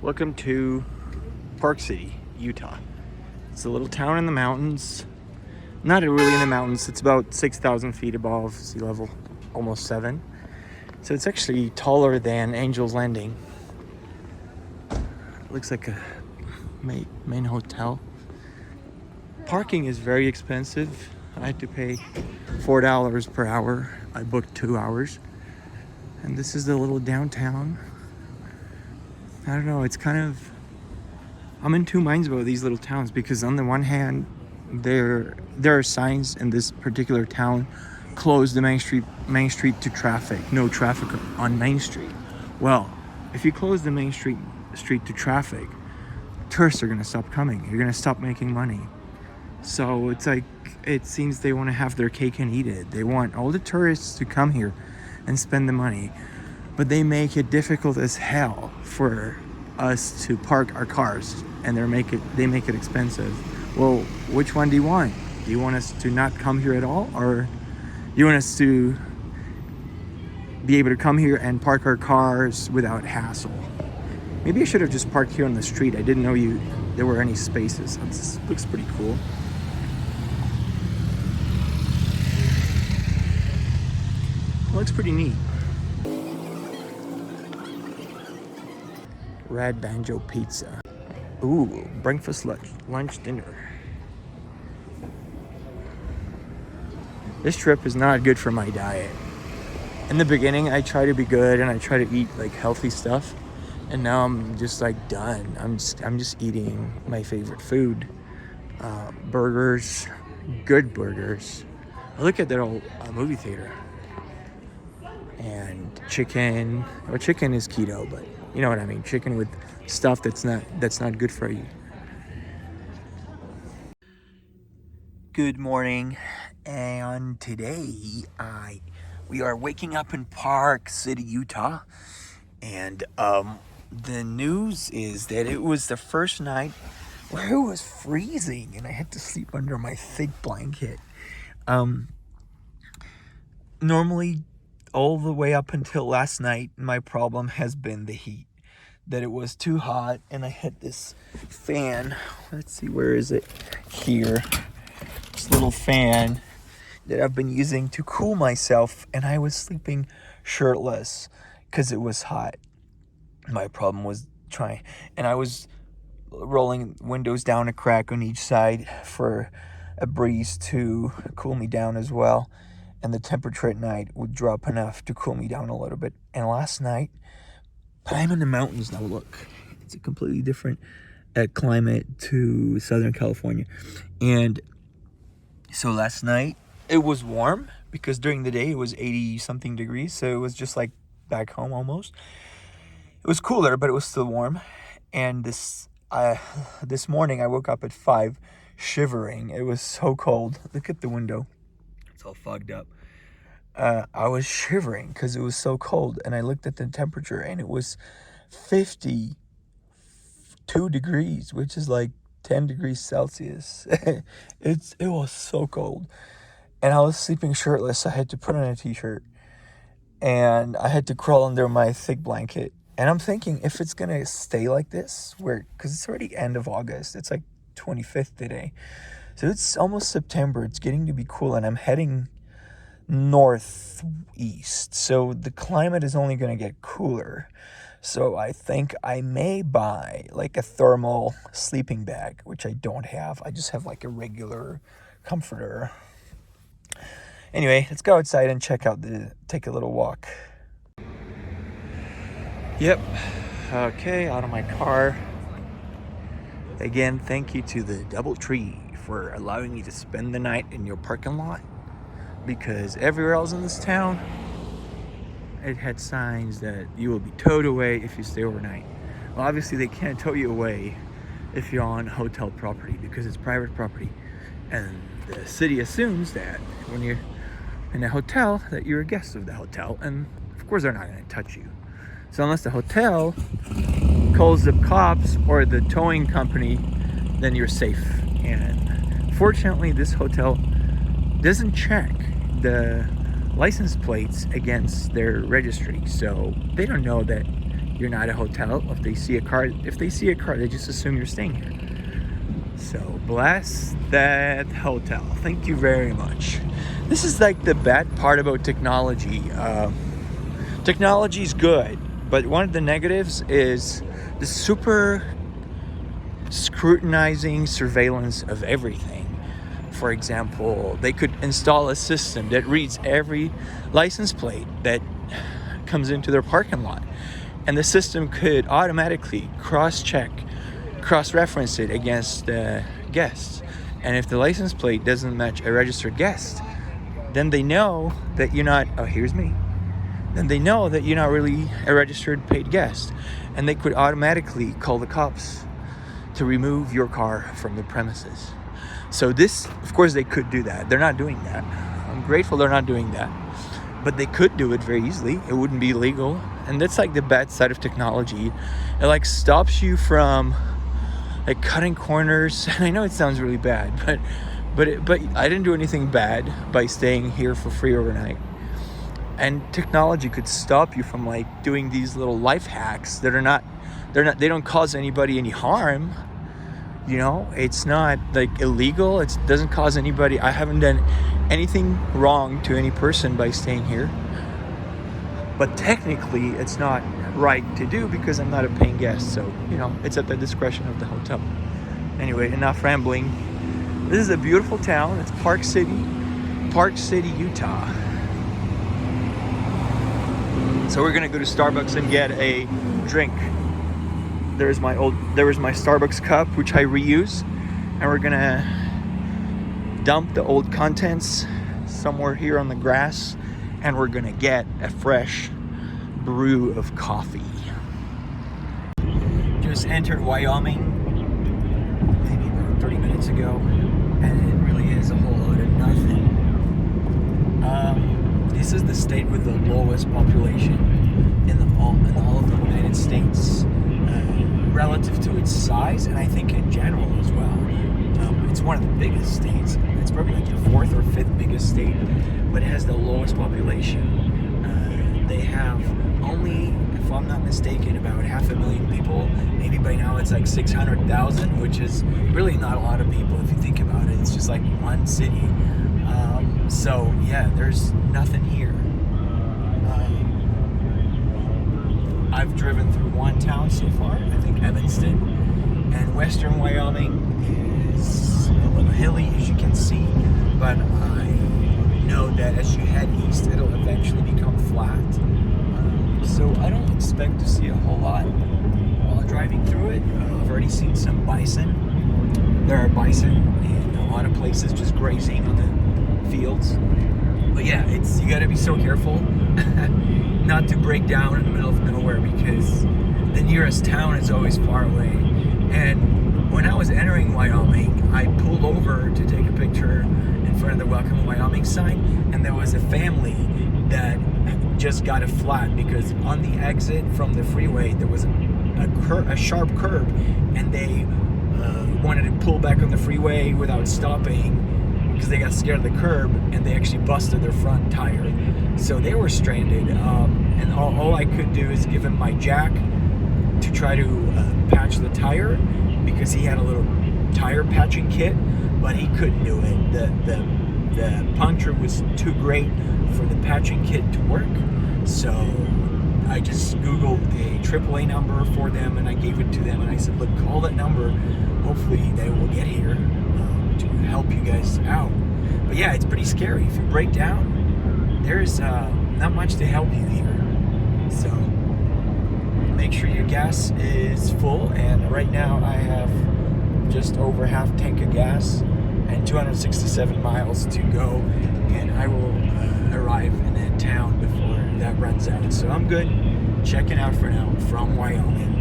Welcome to Park City, Utah. It's a little town in the mountains. Not really in the mountains. It's about 6,000 feet above sea level, almost 7. So it's actually taller than Angel's Landing. Looks like a main hotel. Parking is very expensive. I had to pay $4 per hour. I booked 2 hours. And this is the little downtown. I don't know, it's kind of... I'm in two minds about these little towns because on the one hand, there are signs in this particular town, close the main street to traffic, no traffic on Main Street. Well, if you close the main street to traffic, tourists are gonna stop coming. You're gonna stop making money. So it's like, it seems they want to have their cake and eat it. They want all the tourists to come here and spend the money, but they make it difficult as hell for us to park our cars, and they make it expensive. Well, which one do you want? Do you want us to not come here at all, or do you want us to be able to come here and park our cars without hassle? Maybe I should have just parked here on the street. I didn't know there were any spaces. This looks pretty cool. Looks pretty neat. Red Banjo Pizza. Ooh, breakfast, lunch, dinner. This trip is not good for my diet. In the beginning, I try to be good and I try to eat like healthy stuff, and now I'm just like done. I'm just eating my favorite food, burgers, good burgers. Look at that old movie theater. And chicken. Well, chicken is keto, but you know what I mean. Chicken with stuff that's not good for you. Good morning, and today we are waking up in Park City, Utah, and the news is that it was the first night where it was freezing, and I had to sleep under my thick blanket. Normally, all the way up until last night, my problem has been the heat. That it was too hot, and I had this fan. Let's see, where is it? Here. This little fan that I've been using to cool myself, and I was sleeping shirtless because it was hot. My problem was and I was rolling windows down a crack on each side for a breeze to cool me down as well. And the temperature at night would drop enough to cool me down a little bit. And last night, I'm in the mountains now. Look, it's a completely different climate to Southern California. And so last night, it was warm because during the day it was 80 something degrees. So it was just like back home almost. It was cooler, but it was still warm. And this morning I woke up at 5 shivering. It was so cold. Look at the window. It's all fogged up. I was shivering because it was so cold, and I looked at the temperature and it was 52 degrees, which is like 10 degrees Celsius. It was so cold, and I was sleeping shirtless. So I had to put on a t-shirt, and I had to crawl under my thick blanket. And I'm thinking, if it's gonna stay like this, because it's already end of August, it's like 25th today. So it's almost September. It's getting to be cool, and I'm heading northeast. So the climate is only going to get cooler. So I think I may buy like a thermal sleeping bag, which I don't have. I just have like a regular comforter. Anyway, let's go outside and take a little walk. Yep. Okay, out of my car. Again, thank you to the DoubleTree for allowing me to spend the night in your parking lot, because everywhere else in this town, it had signs that you will be towed away if you stay overnight. Well, obviously they can't tow you away if you're on hotel property because it's private property, and the city assumes that when you're in a hotel that you're a guest of the hotel, and of course they're not going to touch you. So unless the hotel calls the cops or the towing company, then you're safe. And fortunately, this hotel doesn't check the license plates against their registry, so they don't know that you're not a hotel. If they see a car, they just assume you're staying here. So bless that hotel. Thank you very much. This is like the bad part about technology. Technology's good, but one of the negatives is the super scrutinizing surveillance of everything. For example, they could install a system that reads every license plate that comes into their parking lot, and the system could automatically cross-reference it against guests. And if the license plate doesn't match a registered guest, then they know that you're not, then they know that you're not really a registered paid guest, and they could automatically call the cops to remove your car from the premises. So this, of course, they could do that. They're not doing that. I'm grateful they're not doing that. But they could do it very easily. It wouldn't be illegal. And that's like the bad side of technology. It like stops you from like cutting corners. And I know it sounds really bad, but I didn't do anything bad by staying here for free overnight. And technology could stop you from like doing these little life hacks that they don't cause anybody any harm. You know, it's not like illegal. It doesn't cause anybody. I haven't done anything wrong to any person by staying here. But technically, it's not right to do because I'm not a paying guest. So, you know, it's at the discretion of the hotel. Anyway, enough rambling. This is a beautiful town. It's Park City, Utah. So we're gonna go to Starbucks and get a drink. There was my Starbucks cup, which I reuse, and we're gonna dump the old contents somewhere here on the grass, and we're gonna get a fresh brew of coffee. Just entered Wyoming maybe about 30 minutes ago, and it really is a whole lot of nothing. This is the state with the lowest population in all of the United States. Relative to its size, and I think in general as well. It's one of the biggest states. It's probably like the 4th or 5th biggest state, but it has the lowest population. They have only, if I'm not mistaken, about 500,000 people. Maybe by now it's like 600,000, which is really not a lot of people if you think about it. It's just like one city. So yeah, there's nothing here. I've driven through one town so far, I think Evanston, and western Wyoming is a little hilly, as you can see, but I know that as you head east, it'll eventually become flat. So I don't expect to see a whole lot while driving through it. I've already seen some bison. There are bison in a lot of places just grazing on the fields. But yeah, you gotta be so careful not to break down in the middle of nowhere because the nearest town is always far away. And when I was entering Wyoming, I pulled over to take a picture in front of the Welcome Wyoming sign, and there was a family that just got a flat because on the exit from the freeway there was a sharp curb, and they wanted to pull back on the freeway without stopping because they got scared of the curb, and they actually busted their front tire. So they were stranded, and all I could do is give him my jack to try to patch the tire because he had a little tire patching kit, but he couldn't do it. The puncture was too great for the patching kit to work. So I just Googled a AAA number for them, and I gave it to them, and I said, look, call that number. Hopefully they will get here to help you guys out. But yeah, it's pretty scary. If you break down, there's not much to help you here. So make sure your gas is full, and right now I have just over half tank of gas and 267 miles to go, and I will arrive in a town before that runs out. So I'm good. Checking out for now from Wyoming.